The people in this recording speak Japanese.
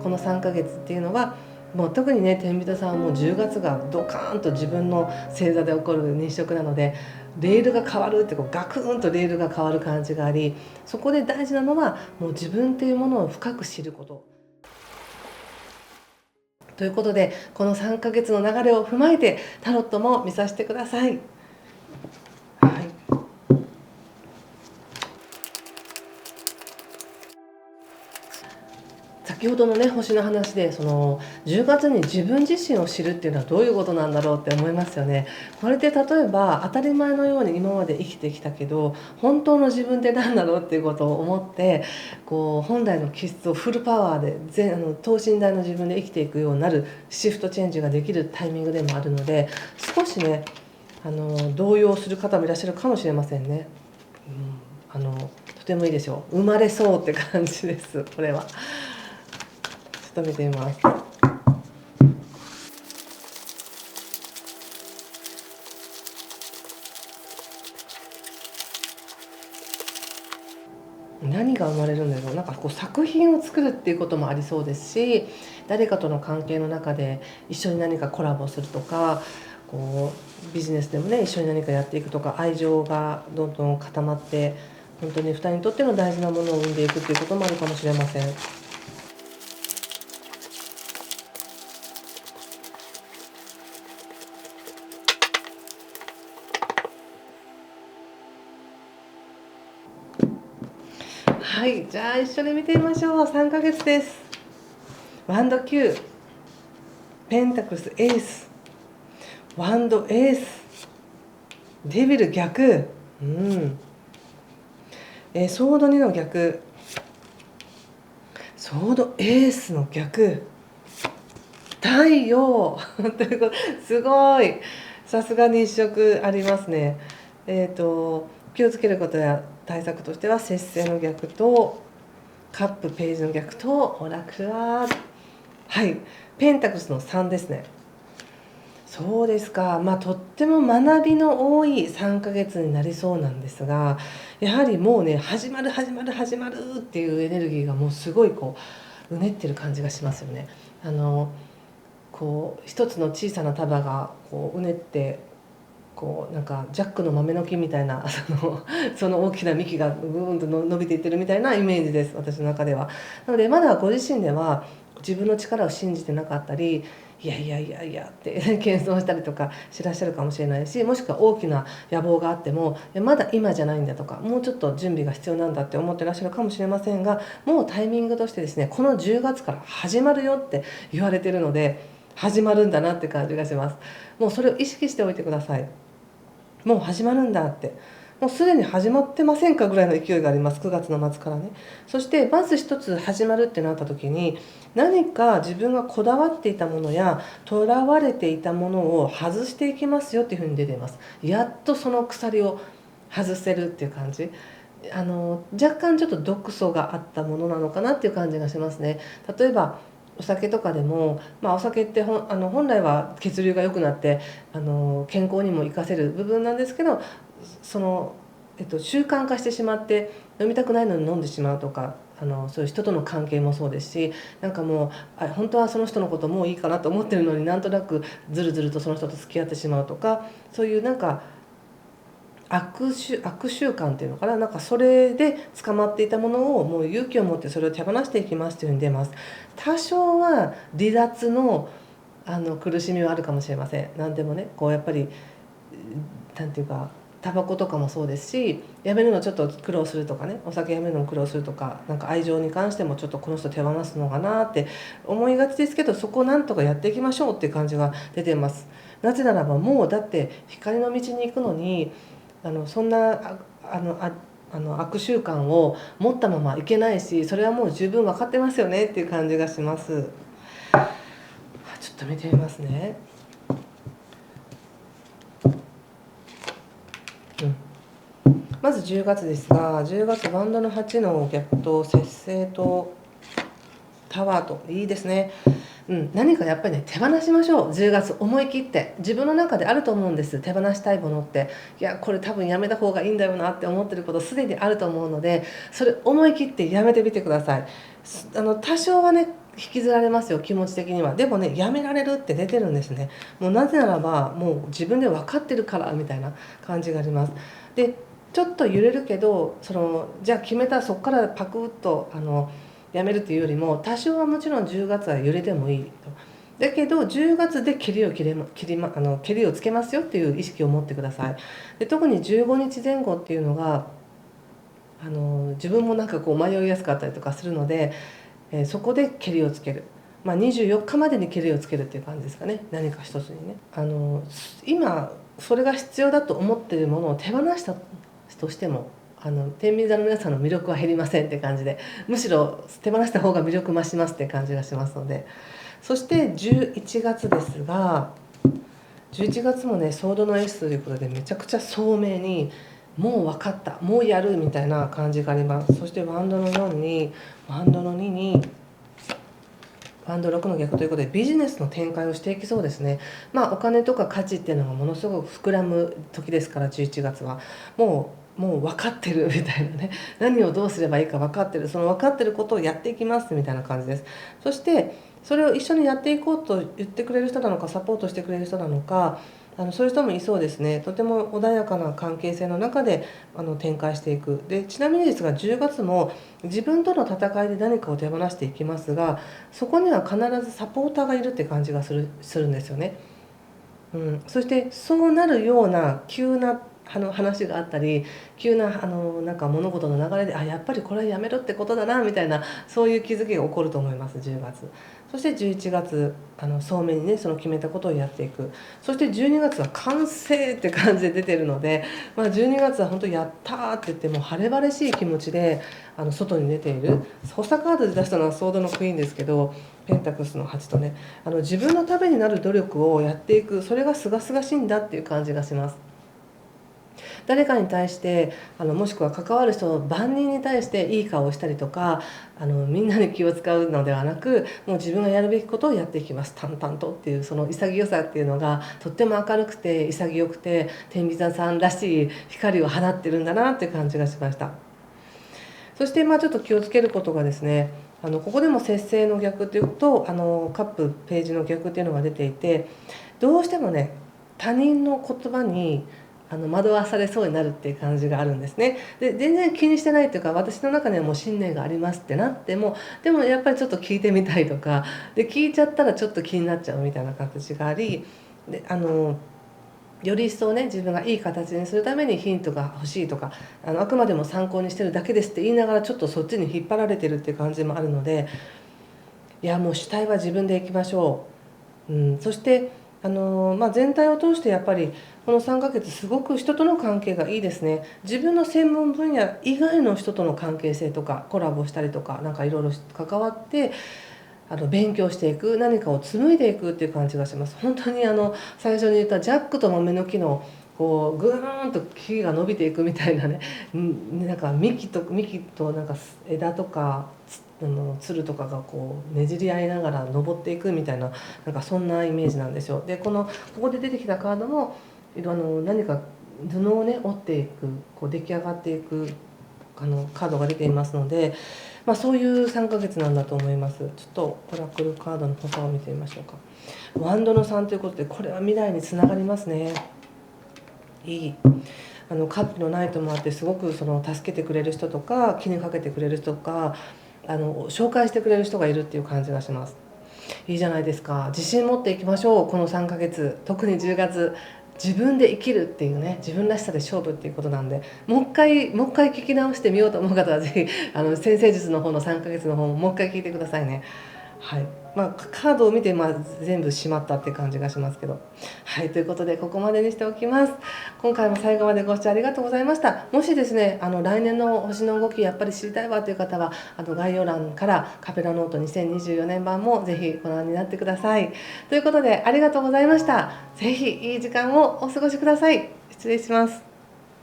この3ヶ月っていうのはもう特にね天秤座さんはもう10月がドカーンと自分の星座で起こる日食なので、レールが変わるってガクンとレールが変わる感じがあり、そこで大事なのはもう自分っていうものを深く知ることということで、この3ヶ月の流れを踏まえてタロットも見させてください。はい、先ほどのね星の話で、その10月に自分自身を知るっていうのはどういうことなんだろうって思いますよね。これって例えば当たり前のように今まで生きてきたけど、本当の自分って何だろうっていうことを思って、本来の気質をフルパワーで等身大の自分で生きていくようになるシフトチェンジができるタイミングでもあるので、少しね動揺する方もいらっしゃるかもしれませんね。とてもいいでしょう。生まれそうって感じです。これはちょっと見てみます。何が生まれるんだろう。なんか作品を作るっていうこともありそうですし、誰かとの関係の中で一緒に何かコラボするとか、ビジネスでもね一緒に何かやっていくとか、愛情がどんどん固まって本当に2人にとっての大事なものを生んでいくっていうこともあるかもしれません。はい、じゃあ一緒に見てみましょう。3ヶ月です。ワンド9、ペンタクルスエース、ワンドエース、デビル逆、ソード2の逆、ソードエースの逆、太陽ということ、すごい、さすが日食ありますね。気をつけることや対策としては、節制の逆とカップページの逆とオラクルは、はい、ペンタクルスの3ですね。そうですか。とっても学びの多い3ヶ月になりそうなんですが、やはりもうね始まる始まる始まるっていうエネルギーがもうすごいうねってる感じがしますよね。一つの小さな束がうねって、なんかジャックの豆の木みたいなその大きな幹がぐーんと伸びていってるみたいなイメージです、私の中では。なのでまだご自身では自分の力を信じてなかったり、いやいやいやいやって謙遜したりとかしてらっしゃるかもしれないし、もしくは大きな野望があってもまだ今じゃないんだとか、もうちょっと準備が必要なんだって思ってらっしゃるかもしれませんが、もうタイミングとしてですね、この10月から始まるよって言われてるので、始まるんだなって感じがします。もうそれを意識しておいてください。もう始まるんだって、もうすでに始まってませんかぐらいの勢いがあります、9月の末からね。そしてまず一つ始まるってなった時に、何か自分がこだわっていたものやとらわれていたものを外していきますよっていうふうに出ています。やっとその鎖を外せるっていう感じ。若干ちょっと毒素があったものなのかなっていう感じがしますね。例えばお酒とかでも、お酒って本来は血流が良くなって健康にも生かせる部分なんですけど、その、習慣化してしまって飲みたくないのに飲んでしまうとか、そういう人との関係もそうですし、なんかもう本当はその人のこともういいかなと思ってるのに、なんとなくずるずるとその人と付き合ってしまうとか、そういうなんか悪習慣っていうのかな、なんかそれで捕まっていたものをもう勇気を持ってそれを手放していきますというふうに出ます。多少は離脱の苦しみはあるかもしれません。何でもねやっぱりなんていうか、タバコとかもそうですし、やめるのちょっと苦労するとかね、お酒やめるのも苦労するとか、なんか愛情に関してもちょっとこの人手放すのかなって思いがちですけど、そこをなんとかやっていきましょうっていう感じが出ています。なぜならばもうだって光の道に行くのにそんな悪習慣を持ったままいけないし、それはもう十分分かってますよねっていう感じがします。ちょっと見てみますね。まず10月ですが、10月バンドの8の逆と節制とタワーといいですね。何かやっぱりね手放しましょう。10月思い切って自分の中であると思うんです、手放したいものって。いやこれ多分やめた方がいいんだよなって思ってることすでにあると思うので、それ思い切ってやめてみてください。多少はね引きずられますよ、気持ち的には。でもね、やめられるって出てるんですね。もうなぜならば、もう自分で分かってるからみたいな感じがあります。で、ちょっと揺れるけど、じゃあ決めたらそこからパクッとやめるっていうよりも、多少はもちろん10月は揺れてもいいと。だけど10月でけりをつけますよっていう意識を持ってください。で、特に15日前後っていうのが自分もなんかこう迷いやすかったりとかするので、そこでけりをつける、24日までにけりをつけるっていう感じですかね。何か一つにね、今それが必要だと思っているものを手放したとしても、天秤座の皆さんの魅力は減りませんって感じで、むしろ手放した方が魅力増しますって感じがしますので。そして11月ですが、11月もね、ソードの S ということでめちゃくちゃ聡明に、もう分かった、もうやるみたいな感じがあります。そしてワンドの4にワンドの2にワンド6の逆ということで、ビジネスの展開をしていきそうですね。お金とか価値っていうのがものすごく膨らむ時ですから、11月はもう分かってるみたいなね、何をどうすればいいか分かってる、その分かってることをやっていきますみたいな感じです。そしてそれを一緒にやっていこうと言ってくれる人なのか、サポートしてくれる人なのか、そういう人もいそうですね。とても穏やかな関係性の中で展開していく。で、ちなみにですが、10月も自分との戦いで何かを手放していきますが、そこには必ずサポーターがいるって感じがするんですよね。そしてそうなるような急な話があったり、急ななんか物事の流れで、やっぱりこれはやめろってことだなみたいな、そういう気づきが起こると思います、10月。そして11月聡明にね、その決めたことをやっていく。そして12月は完成って感じで出てるので、12月は本当やったーって言って、もう晴れ晴れしい気持ちで外に出ている。補佐カードで出したのはソードのクイーンですけど、ペンタクスの8とね、自分のためになる努力をやっていく、それが清々しいんだっていう感じがします。誰かに対してもしくは関わる人の万人に対していい顔をしたりとか、みんなに気を使うのではなく、もう自分がやるべきことをやっていきます、淡々とっていう、その潔さっていうのがとっても明るくて潔くて、天秤座さんらしい光を放ってるんだなっていう感じがしました。そしてちょっと気をつけることがですね、ここでも節制の逆というとカップページの逆っていうのが出ていて、どうしてもね、他人の言葉に惑わされそうになるっていう感じがあるんですね。で、全然気にしてないというか、私の中にはもう信念がありますってなっても、でもやっぱりちょっと聞いてみたいとかで、聞いちゃったらちょっと気になっちゃうみたいな形があり、でより一層ね、自分がいい形にするためにヒントが欲しいとか、あくまでも参考にしてるだけですって言いながら、ちょっとそっちに引っ張られてるっていう感じもあるので、いや、もう主体は自分でいきましょう。そして全体を通してやっぱりこの3ヶ月すごく人との関係がいいですね。自分の専門分野以外の人との関係性とか、コラボしたりとか、なんかいろいろ関わって勉強していく、何かを紡いでいくっていう感じがします。本当に最初に言ったジャックと豆の木のこうぐーんと木が伸びていくみたいなね、なんか幹となんか枝とかつるとかがこうねじり合いながら登っていくみたいな、なんかそんなイメージなんですよ。で、ここで出てきたカードも何か布をね折っていく、こう出来上がっていくカードが出ていますので、そういう3ヶ月なんだと思います。ちょっとオラクルカードの補佐を見てみましょうか。ワンドの3ということで、これは未来につながりますね。いいカップのナイトもあって、すごく助けてくれる人とか気にかけてくれる人とか紹介してくれる人がいるっていう感じがします。いいじゃないですか。自信持っていきましょう。この3ヶ月、特に10月、自分で生きるっていうね、自分らしさで勝負っていうことなんで、もう一回聞き直してみようと思う方はぜひ先生術の方の3ヶ月の方ももう一回聞いてくださいね。はい。カードを見て全部しまったって感じがしますけど、はい、ということでここまでにしておきます。今回も最後までご視聴ありがとうございました。もしですね、来年の星の動きやっぱり知りたいわという方は概要欄からカペラノート2024年版もぜひご覧になってください。ということでありがとうございました。ぜひいい時間をお過ごしください。失礼します。